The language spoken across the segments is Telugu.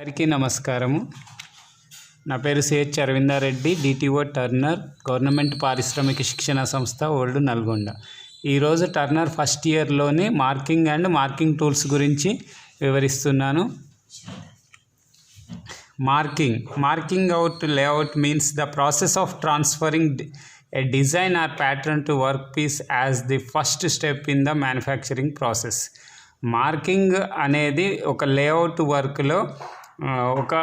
అందరికీ నమస్కారము. నా పేరు CH Aravinda Reddy, DTO turner government పారిశ్రామిక శిక్షణ సంస్థ ఓల్డ్ నల్గొండ. ఈరోజు టర్నర్ ఫస్ట్ ఇయర్లోని మార్కింగ్ అండ్ మార్కింగ్ టూల్స్ గురించి వివరిస్తున్నాను. Marking out layout means the process of transferring a design or pattern to workpiece as the first step in the manufacturing process. Marking అనేది ఒక లేఅవుట్ వర్క్లో ఒక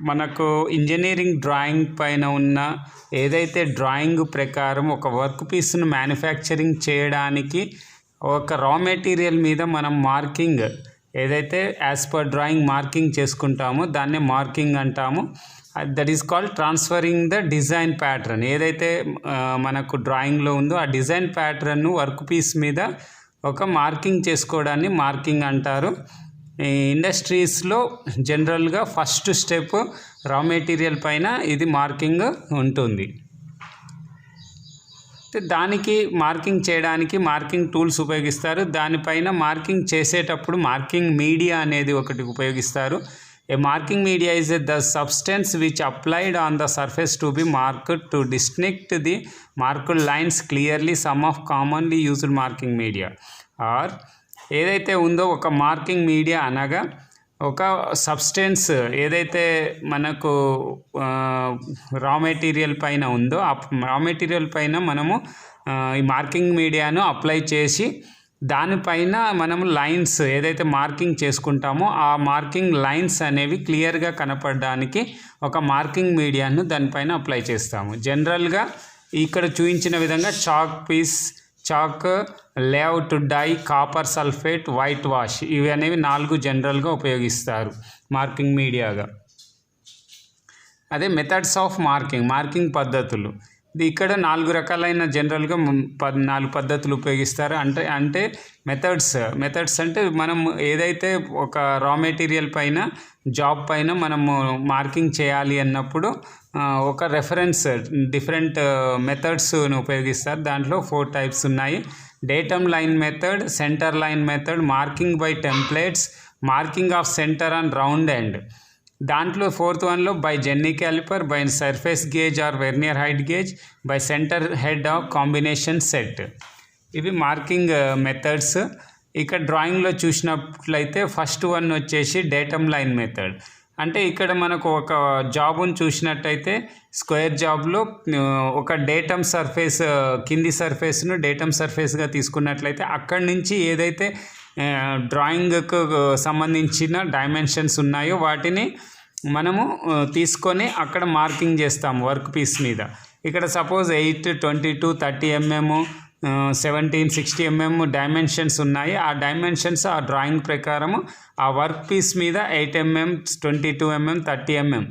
మనకు ఇంజనీరింగ్ డ్రాయింగ్ పైన ఉన్న ఏదైతే డ్రాయింగ్ ప్రకారం ఒక వర్క్ పీస్ను మ్యానుఫ్యాక్చరింగ్ చేయడానికి ఒక రా మెటీరియల్ మీద మనం మార్కింగ్ ఏదైతే యాజ్ పర్ డ్రాయింగ్ మార్కింగ్ చేసుకుంటామో దాన్నే మార్కింగ్ అంటాము. That is called transferring the design pattern. ఏదైతే మనకు డ్రాయింగ్లో ఉందో ఆ డిజైన్ ప్యాటర్న్ను వర్క్ పీస్ మీద ఒక మార్కింగ్ చేసుకోవడాన్ని మార్కింగ్ అంటారు. ఈ ఇండస్ట్రీస్లో జనరల్గా ఫస్ట్ స్టెప్ రా మెటీరియల్ పైన ఇది మార్కింగ్ ఉంటుంది. దానికి మార్కింగ్ చేయడానికి మార్కింగ్ టూల్స్ ఉపయోగిస్తారు. దానిపైన మార్కింగ్ చేసేటప్పుడు మార్కింగ్ మీడియా అనేది ఒకటి ఉపయోగిస్తారు. A marking media is the substance which applied on the surface to be marked to distinct the marked lines clearly. Some of commonly used marking media or ఏదైతే ఉందో ఒక మార్కింగ్ మీడియా అనగా ఒక సబ్స్టెన్స్ ఏదైతే మనకు రా మెటీరియల్ పైన ఉందో ఆ రా మెటీరియల్ పైన మనము ఈ మార్కింగ్ మీడియాను అప్లై చేసి దానిపైన మనము లైన్స్ ఏదైతే మార్కింగ్ చేసుకుంటామో ఆ మార్కింగ్ లైన్స్ అనేవి క్లియర్గా కనపడడానికి ఒక మార్కింగ్ మీడియాను దానిపైన అప్లై చేస్తాము. జనరల్గా ఇక్కడ చూపించిన విధంగా chalk, layout dye, copper sulphate, whitewash ఇవి అనేవి 4 జనరల్గా ఉపయోగిస్తారు మార్కింగ్ మీడియాగా. అదే మెథడ్స్ ఆఫ్ మార్కింగ్ పద్ధతులు. ఇక్కడ 4 రకాలైన జనరల్గా 4 పద్ధతులు ఉపయోగిస్తారు. అంటే మెథడ్స్ అంటే మనం ఏదైతే ఒక రా మెటీరియల్ పైన జాబ్ పైన మనము మార్కింగ్ చేయాలి అన్నప్పుడు ఒక రెఫరెన్స్ డిఫరెంట్ మెథడ్స్ను ఉపయోగిస్తారు. దాంట్లో 4 టైప్స్ ఉన్నాయి. Datum line method, centre line method, marking by templates, marking of centre and round end. దాంట్లో 4th వన్లో by jenny calliper, by surface gauge or vernier height gauge, by centre head of combination set. ఇవి మార్కింగ్ మెథడ్స్. ఇక్కడ డ్రాయింగ్లో చూసినట్లయితే ఫస్ట్ వన్ వచ్చేసి డేటమ్ లైన్ మెథడ్. అంటే ఇక్కడ మనకు ఒక జాబును చూసినట్టయితే స్క్వేర్ జాబ్లో ఒక డేటమ్ సర్ఫేస్ కింది సర్ఫేస్ను డేటమ్ సర్ఫేస్గా తీసుకున్నట్లయితే అక్కడి నుంచి ఏదైతే డ్రాయింగ్కు సంబంధించిన డైమెన్షన్స్ ఉన్నాయో వాటిని మనము తీసుకొని అక్కడ మార్కింగ్ చేస్తాము వర్క్ పీస్ మీద. ఇక్కడ సపోజ్ 8, 22, 30 mm, 17, 60 mm డైమెన్షన్స్ ఉన్నాయి. ఆ డైమెన్షన్స్ ఆ డ్రాయింగ్ ప్రకారము ఆ వర్క్ పీస్ మీద 8 mm, 22 mm, 30 mm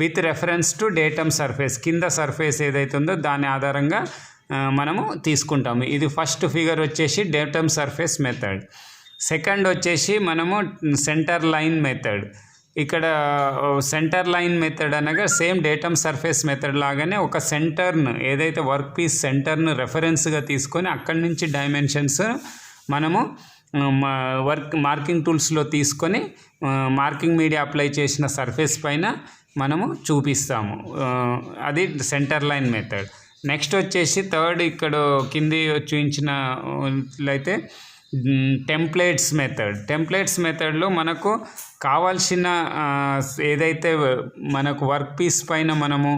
with reference to datum surface కింద సర్ఫేస్ ఏదైతే ఉందో దాని ఆధారంగా మనము తీసుకుంటాము. ఇది ఫస్ట్ ఫిగర్ వచ్చేసి డేటమ్ సర్ఫేస్ మెథడ్. సెకండ్ వచ్చేసి మనము సెంటర్ లైన్ మెథడ్. ఇక్కడ సెంటర్ లైన్ మెథడ్ అనగా సేమ్ డేటమ్ సర్ఫేస్ మెథడ్ లాగానే ఒక సెంటర్ను ఏదైతే వర్క్ పీస్ సెంటర్ను రెఫరెన్స్గా తీసుకొని అక్కడి నుంచి డైమెన్షన్స్ మనము మార్కింగ్ టూల్స్లో తీసుకొని మార్కింగ్ మీడియా అప్లై చేసిన సర్ఫేస్ పైన మనము చూపిస్తాము. అది సెంటర్ లైన్ మెథడ్. నెక్స్ట్ వచ్చేసి థర్డ్ ఇక్కడ కింది చూపించినట్లయితే టెంప్లెట్స్ మెథడ్లో మనకు కావాల్సిన ఏదైతే మనకు వర్క్ పీస్ పైన మనము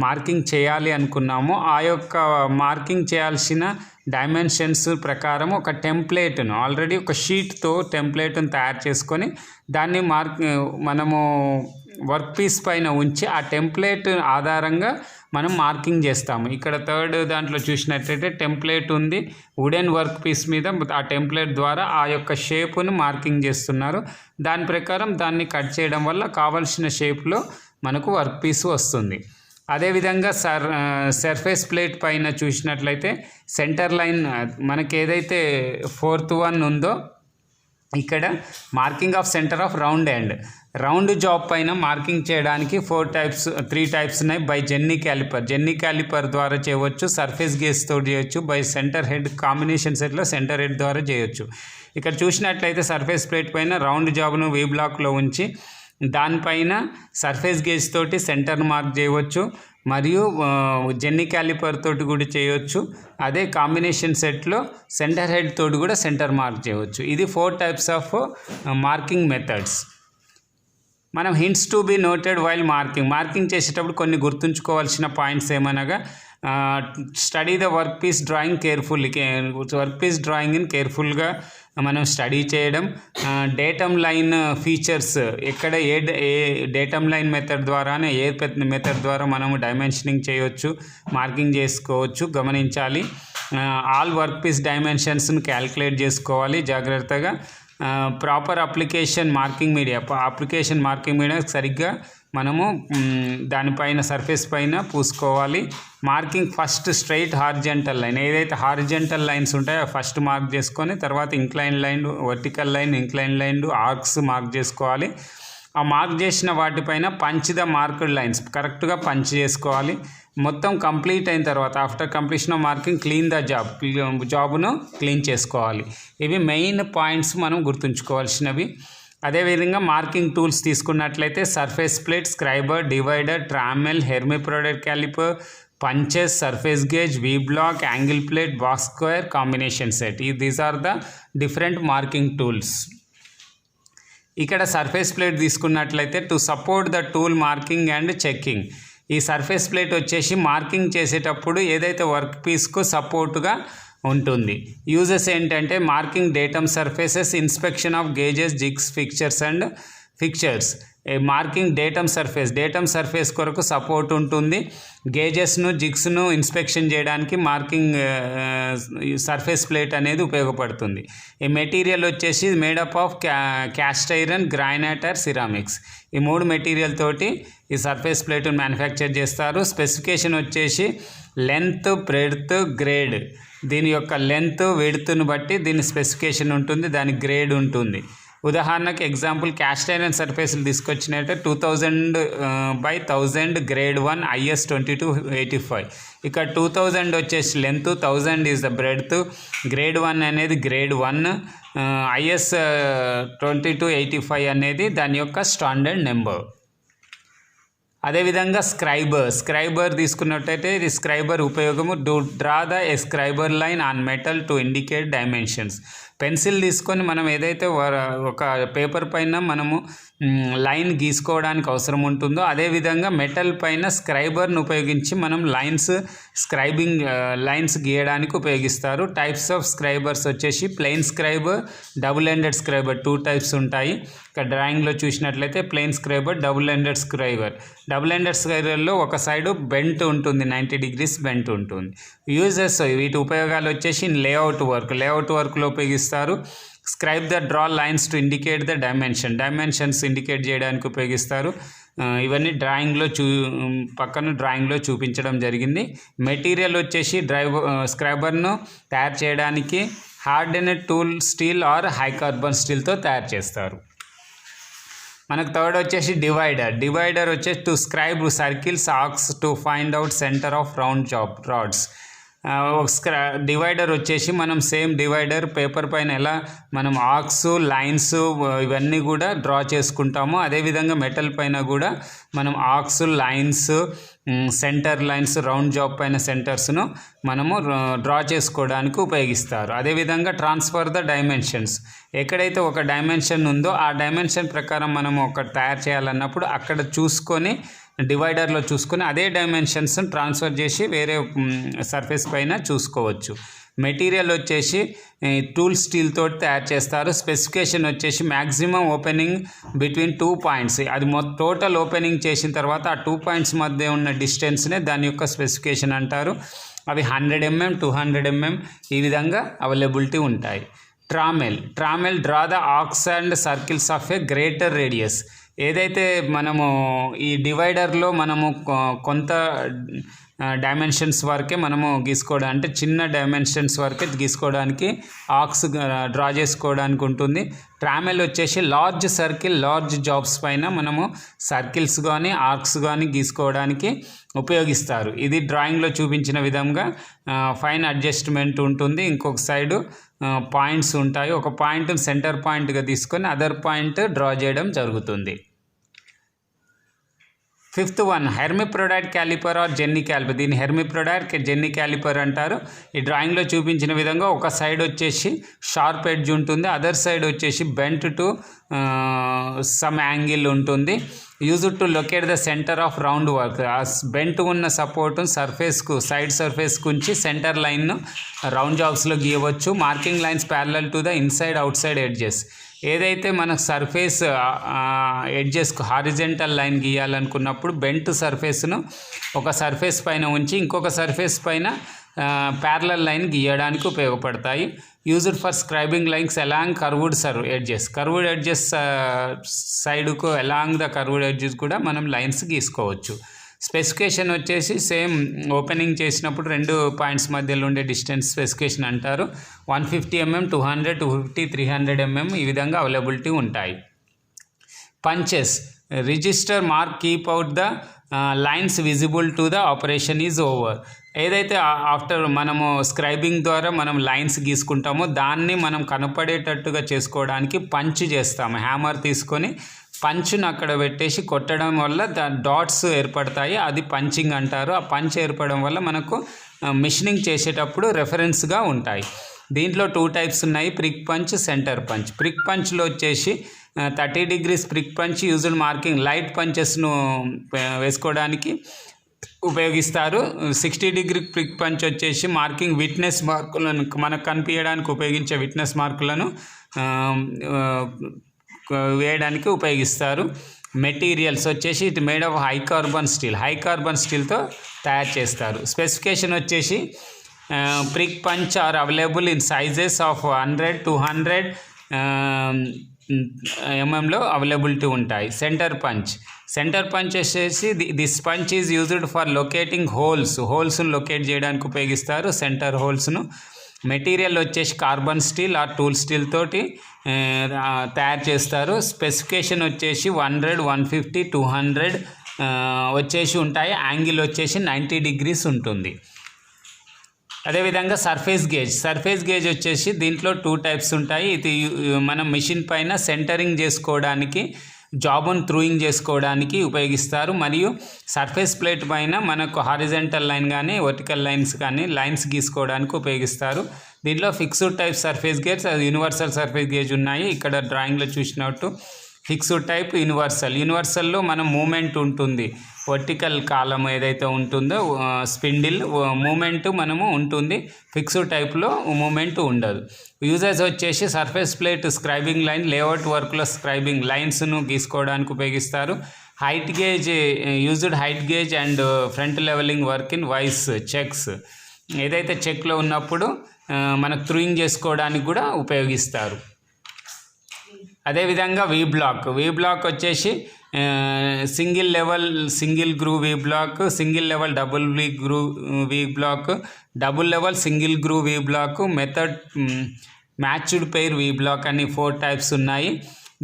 మార్కింగ్ చేయాలి అనుకున్నామో ఆ యొక్క మార్కింగ్ చేయాల్సిన డైమెన్షన్స్ ప్రకారం ఒక టెంప్లెట్ను ఆల్రెడీ ఒక షీట్తో టెంప్లెట్ను తయారు చేసుకొని దాన్ని మనము వర్క్ పీస్ పైన ఉంచి ఆ టెంప్లెట్ ఆధారంగా మనం మార్కింగ్ చేస్తాము. ఇక్కడ థర్డ్ దాంట్లో చూసినట్లయితే టెంప్లెట్ ఉంది. వుడెన్ వర్క్ పీస్ మీద ఆ టెంప్లెట్ ద్వారా ఆ యొక్క షేపును మార్కింగ్ చేస్తున్నారు. దాని ప్రకారం దాన్ని కట్ చేయడం వల్ల కావాల్సిన షేప్లో మనకు వర్క్ పీస్ వస్తుంది. అదేవిధంగా సర్ఫేస్ ప్లేట్ పైన చూసినట్లయితే సెంటర్ లైన్ మనకి ఏదైతే 4th వన్ ఉందో ఇక్కడ marking of centre of round job పైన మార్కింగ్ చేయడానికి 3 టైప్స్ ఉన్నాయి. బై జెన్నీ క్యాలిపర్ ద్వారా చేయవచ్చు, సర్ఫేస్ గేజ్ తోటి చేయవచ్చు, బై సెంటర్ హెడ్ కాంబినేషన్ సెట్లో సెంటర్ హెడ్ ద్వారా చేయవచ్చు. ఇక్కడ చూసినట్లయితే సర్ఫేస్ ప్లేట్ పైన రౌండ్ జాబ్ను వీ బ్లాక్లో ఉంచి దానిపైన సర్ఫేస్ గేజ్ తోటి సెంటర్ మార్క్ చేయవచ్చు, మరియు జెన్నీ క్యాలిపర్ తోటి కూడా చేయవచ్చు. అదే కాంబినేషన్ సెట్లో సెంటర్ హెడ్ తోటి కూడా సెంటర్ మార్క్ చేయవచ్చు. ఇది 4 టైప్స్ ఆఫ్ మార్కింగ్ మెథడ్స్. మనం hints to be noted while marking చేసేటప్పుడు కొన్ని గుర్తుంచుకోవాల్సిన పాయింట్స్ ఏమనగా study the workpiece drawing carefully. Workpiece డ్రాయింగ్ని కేర్ఫుల్గా మనం స్టడీ చేయడం. డేటమ్ లైన్ ఫీచర్స్ ఎక్కడ ఏ డేటమ్ లైన్ మెథడ్ ద్వారానే ఏ మెథడ్ ద్వారా మనము డైమెన్షనింగ్ చేయవచ్చు, మార్కింగ్ చేసుకోవచ్చు గమనించాలి. ఆల్ వర్క్ పీస్ డైమెన్షన్స్ని క్యాలిక్యులేట్ చేసుకోవాలి జాగ్రత్తగా. ప్రాపర్ అప్లికేషన్ మార్కింగ్ మీడియా సరిగ్గా మనము దానిపైన సర్ఫేస్ పైన పూసుకోవాలి. Marking first straight horizontal line, ఏదైతే హారిజంటల్ లైన్స్ ఉంటాయో ఫస్ట్ మార్క్ చేసుకొని తర్వాత incline line, vertical line, incline line, arcs mark చేసుకోవాలి. ఆ మార్క్ చేసిన వాటిపైన పంచ్ ద మార్క్డ్ లైన్స్ కరెక్ట్గా పంచ్ చేసుకోవాలి. మొత్తం కంప్లీట్ అయిన తర్వాత after completion of marking clean the జాబ్ను క్లీన్ చేసుకోవాలి. ఇవి మెయిన్ పాయింట్స్ మనం గుర్తుంచుకోవాల్సినవి. అదేవిధంగా మార్కింగ్ టూల్స్ తీసుకున్నట్లయితే surface plate, scriber, divider, trammel, hermaphrodite calliper, punches, surface gauge, we block, angle plate, box square, combination set. These are the different marking tools. ఇక్కడ సర్ఫేస్ ప్లేట్ తీసుకున్నట్లయితే to support the tool marking and checking. ఈ సర్ఫేస్ ప్లేట్ వచ్చేసి మార్కింగ్ చేసేటప్పుడు ఏదైతే వర్క్ పీస్కు సపోర్టుగా ఉంటుంది. యూజెస్ ఏంటంటే marking datum surfaces, inspection of gauges, jigs, fixtures. Marking datum surface కొరకు సపోర్ట్ ఉంటుంది. గేజెస్ను, జిగ్స్ను ఇన్స్పెక్షన్ చేయడానికి మార్కింగ్ సర్ఫేస్ ప్లేట్ అనేది ఉపయోగపడుతుంది. ఈ మెటీరియల్ వచ్చేసి made up of cast iron, granite are ceramics. ఈ 3 మెటీరియల్ తోటి ఈ సర్ఫేస్ ప్లేట్ను మ్యానుఫ్యాక్చర్ చేస్తారు. స్పెసిఫికేషన్ వచ్చేసి లెంత్, బ్రెడ్త్, గ్రేడ్. దీని యొక్క లెంత్, విడ్త్ను బట్టి దీని స్పెసిఫికేషన్ ఉంటుంది, దాని గ్రేడ్ ఉంటుంది. ఉదాహరణకి ఎగ్జాంపుల్ క్యాస్ట్ ఐరన్ సర్ఫేస్లు తీసుకొచ్చినట్టే 2000x1000 గ్రేడ్ 1 IS 2285. ఇక్కడ 2000 వచ్చేసి length, 1000 is the breadth, grade 1 అనేది గ్రేడ్ 1, IS 2285 అనేది దాని యొక్క స్టాండర్డ్ నెంబర్. అదేవిధంగా స్క్రైబర్ తీసుకున్నట్టయితే ఇది స్క్రైబర్ ఉపయోగము draw the scriber line on metal to indicate dimensions. Pencil తీసుకొని మనం ఏదైతే ఒక పేపర్ పైన మనము లైన్ గీసుకోవడానికి అవసరం ఉంటుందో అదేవిధంగా మెటల్ పైన స్క్రైబర్ను ఉపయోగించి మనం లైన్స్ గీయడానికి ఉపయోగిస్తారు. టైప్స్ ఆఫ్ స్క్రైబర్స్ వచ్చేసి plain scriber, double ended scriber, 2 types ఉంటాయి. ఇక్కడ డ్రాయింగ్లో చూసినట్లయితే ప్లెయిన్ స్క్రైబర్, డబుల్ ఎండెడ్ స్క్రైబర్లో ఒక సైడు బెంట్ ఉంటుంది, 90 degrees బెంట్ ఉంటుంది. యూజెస్ వీటి ఉపయోగాలు వచ్చేసి లేఅవుట్ వర్క్లో ఉపయోగిస్తారు. Scribe the draw lines to indicate the dimensions indicate చేయడానికి ఉపయోగిస్తారు. ఇవన్నీ డ్రాయింగ్లో చూపించడం జరిగింది. మెటీరియల్ వచ్చేసి స్క్రైబర్ను తయారు చేయడానికి hardened tool steel or high carbon స్టీల్తో తయారు చేస్తారు. మనకు థర్డ్ వచ్చేసి డివైడర్ వచ్చేసి to scribe circles, arcs to find out centre of round rods. Divider వచ్చేసి మనం సేమ్ డివైడర్ పేపర్ పైన ఎలా మనం ఆర్క్స్, లైన్స్ ఇవన్నీ కూడా డ్రా చేసుకుంటామో అదేవిధంగా మెటల్ పైన కూడా మనం arcs, lines, centre lines, round job పైన సెంటర్స్ను మనము డ్రా చేసుకోవడానికి ఉపయోగిస్తారు. అదేవిధంగా ట్రాన్స్ఫర్ ద డైమెన్షన్స్. ఎక్కడైతే ఒక డైమెన్షన్ ఉందో ఆ డైమెన్షన్ ప్రకారం మనము ఒకటి తయారు చేయాలన్నప్పుడు అక్కడ డివైడర్లో చూసుకొని అదే డైమెన్షన్స్ ట్రాన్స్ఫర్ చేసి వేరే సర్ఫేస్ పైన చూసుకోవచ్చు. మెటీరియల్ వచ్చేసి టూల్ స్టీల్ తోటి తయారు చేస్తారు. స్పెసిఫికేషన్ వచ్చేసి మ్యాక్సిమం ఓపెనింగ్ బిట్వీన్ 2 పాయింట్స్. అది టోటల్ ఓపెనింగ్ చేసిన తర్వాత ఆ 2 పాయింట్స్ మధ్య ఉన్న డిస్టెన్స్నే దాని యొక్క స్పెసిఫికేషన్ అంటారు. అవి 100 mm, 200 mm ఈ విధంగా అవైలబిలిటీ ఉంటాయి. Trammel draw the arcs and circles of a greater radius. ఏదైతే మనము ఈ డివైడర్లో మనము కొంత డైమెన్షన్స్ వరకే మనము గీసుకోవడానికి అంటే చిన్న డైమెన్షన్స్ వరకే గీసుకోవడానికి ఆర్క్స్ డ్రా చేసుకోవడానికి ఉంటుంది. ట్రామెల్ వచ్చేసి లార్జ్ సర్కిల్, లార్జ్ జాబ్స్ పైన మనము సర్కిల్స్ కానీ ఆర్క్స్ కానీ గీసుకోవడానికి ఉపయోగిస్తారు. ఇది డ్రాయింగ్లో చూపించిన విధంగా ఫైన్ అడ్జస్ట్మెంట్ ఉంటుంది. ఇంకొక సైడు పాయింట్స్ ఉంటాయి. ఒక పాయింట్ సెంటర్ పాయింట్గా తీసుకొని అదర్ పాయింట్ డ్రా చేయడం జరుగుతుంది. Fifth one hermaphrodite calliper or jenny calliper. దీన్ని హెర్మిప్రోడైట్ జెన్నీ క్యాలిపర్ అంటారు. ఈ డ్రాయింగ్లో చూపించిన విధంగా ఒక సైడ్ వచ్చేసి షార్ప్ ఎడ్జ్ ఉంటుంది, అదర్ సైడ్ వచ్చేసి బెంట్ టు సమ్ యాంగిల్ ఉంటుంది. Use to locate the centre of round work. ఆ బెంట్ ఉన్న సపోర్ట్ సర్ఫేస్కు సైడ్ సర్ఫేస్కు ఉంచి సెంటర్ లైన్ను రౌండ్ జాబ్స్లో గీయవచ్చు. Marking lines parallel to the inside out side edges. ఏదైతే మనకు సర్ఫేస్ ఎడ్జెస్కు హారిజెంటల్ లైన్ గీయాలనుకున్నప్పుడు బెంట్ సర్ఫేస్ను ఒక సర్ఫేస్ పైన ఉంచి ఇంకొక సర్ఫేస్ పైన ప్యారలల్ లైన్ గీయడానికి ఉపయోగపడతాయి. Used for scribing lines along curved edges. Curved edges సైడ్కు అలాంగ్ ద కర్వ్డ్ ఎడ్జెస్ కూడా మనం లైన్స్ గీసుకోవచ్చు. స్పెసిఫికేషన్ వచ్చేసి సేమ్ ఓపెనింగ్ చేసినప్పుడు 2 పాయింట్స్ మధ్యలో ఉండే డిస్టెన్స్ స్పెసిఫికేషన్ అంటారు. 150 mm, 200, 250, 300 mm ఈ విధంగా అవైలబిలిటీ ఉంటాయి. Punches register mark keep out the lines visible to the operation is over. ఏదైతే ఆఫ్టర్ మనము స్క్రైబింగ్ ద్వారా మనం లైన్స్ గీసుకుంటామో దాన్ని మనం కనపడేటట్టుగా చేసుకోవడానికి పంచ్ చేస్తాము. హ్యామర్ తీసుకొని పంచ్ను అక్కడ పెట్టేసి కొట్టడం వల్ల డాట్స్ ఏర్పడతాయి, అది పంచింగ్ అంటారు. ఆ పంచ్ ఏర్పడడం వల్ల మనకు మిషనింగ్ చేసేటప్పుడు రెఫరెన్స్గా ఉంటాయి. దీంట్లో 2 టైప్స్ ఉన్నాయి, prick punch, centre punch. Prick పంచ్లో వచ్చేసి 30 degrees prick punch used marking light పంచెస్ను వేసుకోవడానికి ఉపయోగిస్తారు. 60 degree ప్రిక్ పంచ్ వచ్చేసి మార్కింగ్ విట్నెస్ మార్కులను మనకు కనిపించడానికి ఉపయోగించే విట్నెస్ మార్కులను వేయడానికి ఉపయోగిస్తారు. మెటీరియల్స్ వచ్చేసి it made of high carbon స్టీల్తో తయారు చేస్తారు. స్పెసిఫికేషన్ వచ్చేసి prick punch are available in sizes of 100, 200 mm availability ఉంటాయి. సెంటర్ పంచ్ వచ్చేసి this punch is used for locating హోల్స్ను లొకేట్ చేయడానికి ఉపయోగిస్తారు, సెంటర్ హోల్స్ను. మెటీరియల్ వచ్చేసి carbon steel or tool steel తోటి తయారు చేస్తారు. స్పెసిఫికేషన్ వచ్చేసి 100, 150, 200 వచ్చేసి ఉంటాయి. యాంగిల్ వచ్చేసి 90 degrees ఉంటుంది. అదేవిధంగా సర్ఫేస్ గేజ్ వచ్చేసి దీంట్లో 2 టైప్స్ ఉంటాయి. ఇది మనం మిషన్ పైన సెంటరింగ్ చేసుకోవడానికి, జాబ్ను త్రూయింగ్ చేసుకోవడానికి ఉపయోగిస్తారు. మరియు సర్ఫేస్ ప్లేట్ పైన మనకు హారిజెంటల్ లైన్ కానీ వర్టికల్ లైన్స్ కానీ లైన్స్ గీసుకోవడానికి ఉపయోగిస్తారు. దీంట్లో fixed type surface gauge, universal surface gauge ఉన్నాయి. ఇక్కడ డ్రాయింగ్లో చూసినట్టు ఫిక్స్డ్ టైప్, యూనివర్సల్లో మనం మూమెంట్ ఉంటుంది. వర్టికల్ కాలం ఏదైతే ఉంటుందో స్పిండిల్ మూమెంట్ మనము ఉంటుంది. ఫిక్స్డ్ టైప్లో మూమెంట్ ఉండదు. యూజెస్ వచ్చేసి surface plate scribing line, layout వర్క్లో స్క్రైబింగ్ లైన్స్ను గీసుకోవడానికి ఉపయోగిస్తారు. Height gauge used height gauge and front levelling work in vice checks. ఏదైతే చెక్లో ఉన్నప్పుడు మనకు త్రూయింగ్ చేసుకోవడానికి కూడా ఉపయోగిస్తారు. అదేవిధంగా వీ బ్లాక్ వచ్చేసి single level single groove V block, single level double V block, double level single groove V block, method matched pair V block అని 4 టైప్స్ ఉన్నాయి.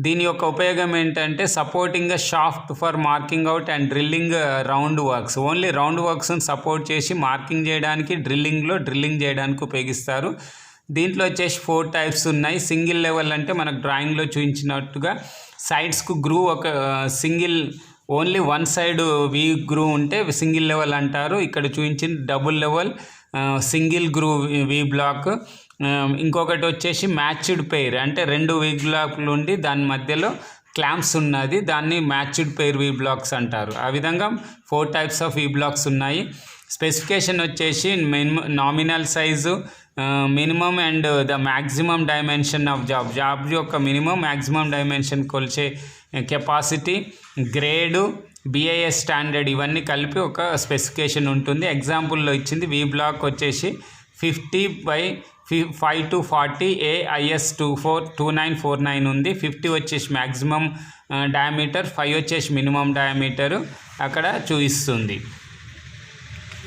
దీని యొక్క ఉపయోగం ఏంటంటే supporting shaft for marking out and drilling round works. Only round వర్క్స్ని సపోర్ట్ చేసి మార్కింగ్ చేయడానికి, డ్రిల్లింగ్ చేయడానికి ఉపయోగిస్తారు. దీంట్లో వచ్చేసి 4 టైప్స్ ఉన్నాయి. సింగిల్ లెవెల్ అంటే మనకు డ్రాయింగ్లో చూపించినట్టుగా సైడ్స్కు గ్రూవ్ ఒక single only one side V groove ఉంటే సింగిల్ లెవెల్ అంటారు. ఇక్కడ చూపించిన double level single groove V block. ఇంకొకటి వచ్చేసి మ్యాచ్డ్ పెయిర్ అంటే 2 వీ బ్లాక్లు ఉండి దాని మధ్యలో క్లాంప్స్ ఉన్నది, దాన్ని మ్యాచ్డ్ పెయిర్ వీ బ్లాక్స్ అంటారు. ఆ విధంగా 4 టైప్స్ ఆఫ్ వీ బ్లాక్స్ ఉన్నాయి. స్పెసిఫికేషన్ వచ్చేసి nominal size, minimum and the maximum dimension of job యొక్క మినిమం మ్యాక్సిమం డైమెన్షన్ కొలిచే కెపాసిటీ, గ్రేడు, BIS స్టాండర్డ్ ఇవన్నీ కలిపి ఒక స్పెసిఫికేషన్ ఉంటుంది. ఎగ్జాంపుల్లో ఇచ్చింది వీ బ్లాక్ వచ్చేసి 50/5 to 40 AIS 2949 ఉంది. 50 వచ్చేసి మ్యాక్సిమం డయామీటర్, 5 వచ్చేసి మినిమం డయామీటరు అక్కడ చూపిస్తుంది.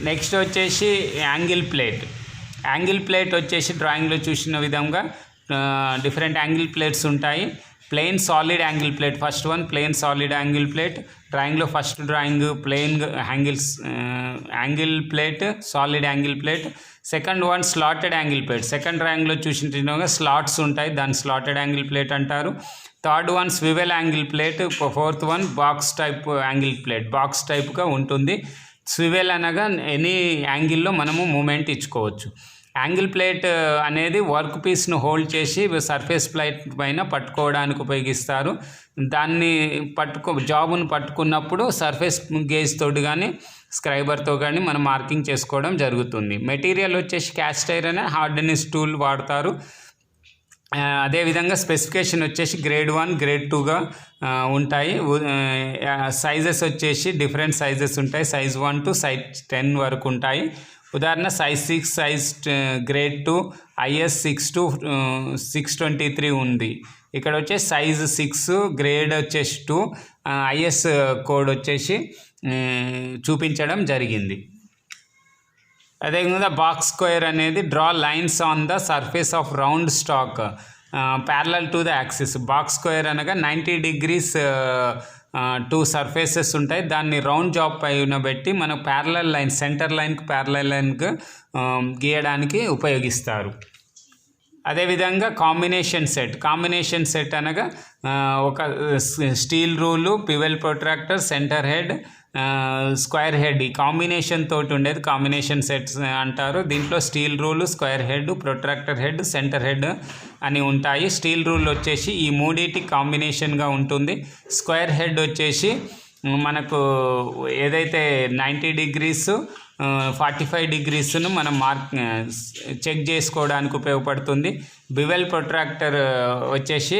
నెక్స్ట్ వచ్చేసి యాంగిల్ ప్లేట్ వచ్చేసి డ్రాయింగ్లో చూసిన విధంగా డిఫరెంట్ యాంగిల్ ప్లేట్స్ ఉంటాయి. Plain solid angle plate, first one plain solid angle plate. డ్రాయింగ్లో first drawing plain angle plate, solid angle plate. Second one slotted angle plate. Second డ్రాయింగ్లో చూసిన స్లాట్స్ ఉంటాయి, దాన్ని స్లాటెడ్ యాంగిల్ ప్లేట్ అంటారు. Third one swivel angle plate, fourth one box type angle plate, box టైప్గా ఉంటుంది. స్వివెల్ అనగా ఎనీ యాంగిల్లో మనము మూమెంట్ ఇచ్చుకోవచ్చు. యాంగిల్ ప్లేట్ అనేది వర్క్ పీస్ను హోల్డ్ చేసి సర్ఫేస్ ప్లేట్ పైన పట్టుకోవడానికి ఉపయోగిస్తారు. దాన్ని జాబును పట్టుకున్నప్పుడు సర్ఫేస్ గేజ్ తోటి కానీ స్క్రైబర్తో కానీ మనం మార్కింగ్ చేసుకోవడం జరుగుతుంది. మెటీరియల్ వచ్చేసి క్యాస్ట్ ఐరన్ హార్డెనిస్ టూల్ వాడతారు. అదేవిధంగా స్పెసిఫికేషన్ వచ్చేసి గ్రేడ్ 1 గ్రేడ్ 2గా ఉంటాయి. సైజెస్ వచ్చేసి డిఫరెంట్ సైజెస్ ఉంటాయి. సైజ్ 1 to సైజ్ 10 వరకు ఉంటాయి. ఉదాహరణ size 6, size grade 2, IS 6 to 623 ఉంది. ఇక్కడ వచ్చేసి సైజ్ 6, గ్రేడ్ వచ్చేసి 2, IS కోడ్ వచ్చేసి చూపించడం జరిగింది. అదేవిధంగా బాక్స్ స్క్వేర్ అనేది draw lines on the surface of round stock parallel to the axis. Box square అనగా 90 degrees 2 సర్ఫేసెస్ ఉంటాయి. దాన్ని రౌండ్ జాబ్ పైన పెట్టి మనం ప్యారలల్ లైన్, సెంటర్ లైన్కి ప్యారలల్ లైన్కి గీయడానికి ఉపయోగిస్తారు. అదేవిధంగా కాంబినేషన్ సెట్ అనగా ఒక steel rule, bevel protractor, centre head, square head, ఈ కాంబినేషన్ తోటి ఉండేది కాంబినేషన్ సెట్స్ అంటారు. దీంట్లో steel rule, square head, protractor head, centre head అని ఉంటాయి. స్టీల్ రూల్ వచ్చేసి ఈ మూడింటి కాంబినేషన్గా ఉంటుంది. స్క్వేర్ హెడ్ వచ్చేసి మనకు ఏదైతే 90 degrees 45 degreesను మనం చెక్ చేసుకోవడానికి ఉపయోగపడుతుంది. బివెల్ ప్రొట్రాక్టర్ వచ్చేసి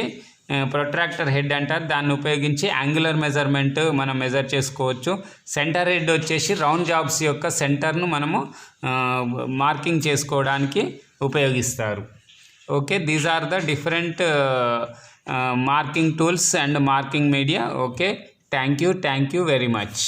ప్రొట్రాక్టర్ హెడ్ అంటారు. దాన్ని ఉపయోగించి యాంగులర్ మెజర్మెంట్ మనం మెజర్ చేసుకోవచ్చు. సెంటర్ హెడ్ వచ్చేసి రౌండ్ జాబ్స్ యొక్క సెంటర్ను మనము మార్కింగ్ చేసుకోవడానికి ఉపయోగిస్తారు. Okay, these are the different marking tools and marking media. Okay, thank you very much.